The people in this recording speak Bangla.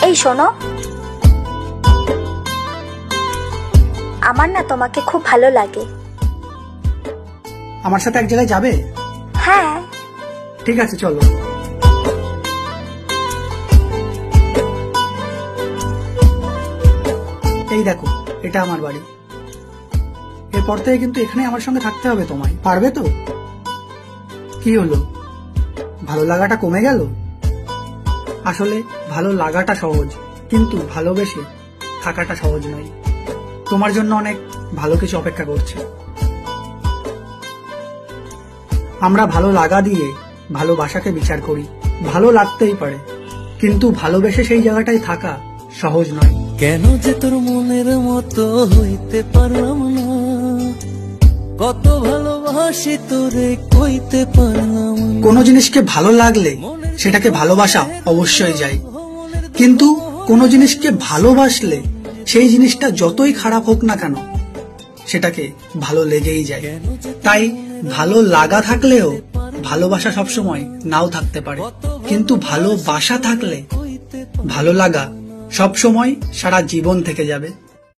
এই শোনো, আমার না তোমাকে খুব ভালো লাগে। আমার সাথে এক জায়গায় যাবে? হ্যাঁ। ঠিক আছে, চলো। এই দেখো, এটা আমার বাড়ি। এরপর থেকে কিন্তু এখানে আমার সঙ্গে থাকতে হবে তোমায়, পারবে তো? কি হলো, ভালো লাগাটা কমে গেল? আসলে ভালো লাগাটা সহজ, কিন্তু ভালোবেসে থাকাটা সহজ নয়। তোমার জন্য অনেক ভালো কিছু অপেক্ষা করছে। আমরা ভালো লাগা দিয়ে ভালোবাসাকে বিচার করি। ভালো লাগতেই পারে, কিন্তু ভালোবেসে সেই জায়গাটায় থাকা সহজ নয়। কেন যে তোর মনের মতো হইতে পারলাম না, কত ভালোবাসি তোরে কইতে পারলাম। কোনো জিনিসকে ভালো লাগলে সেটাকে ভালোবাসা অবশ্যই যায়, কিন্তু কোনো জিনিসকে ভালোবাসলে সেই জিনিসটা যতই খারাপ হোক না কেন সেটাকে ভালো লেগেই যায়। তাই ভালো লাগা থাকলেও ভালোবাসা সবসময় নাও থাকতে পারে, কিন্তু ভালোবাসা থাকলে ভালো লাগা সবসময় সারা জীবন থেকে যাবে।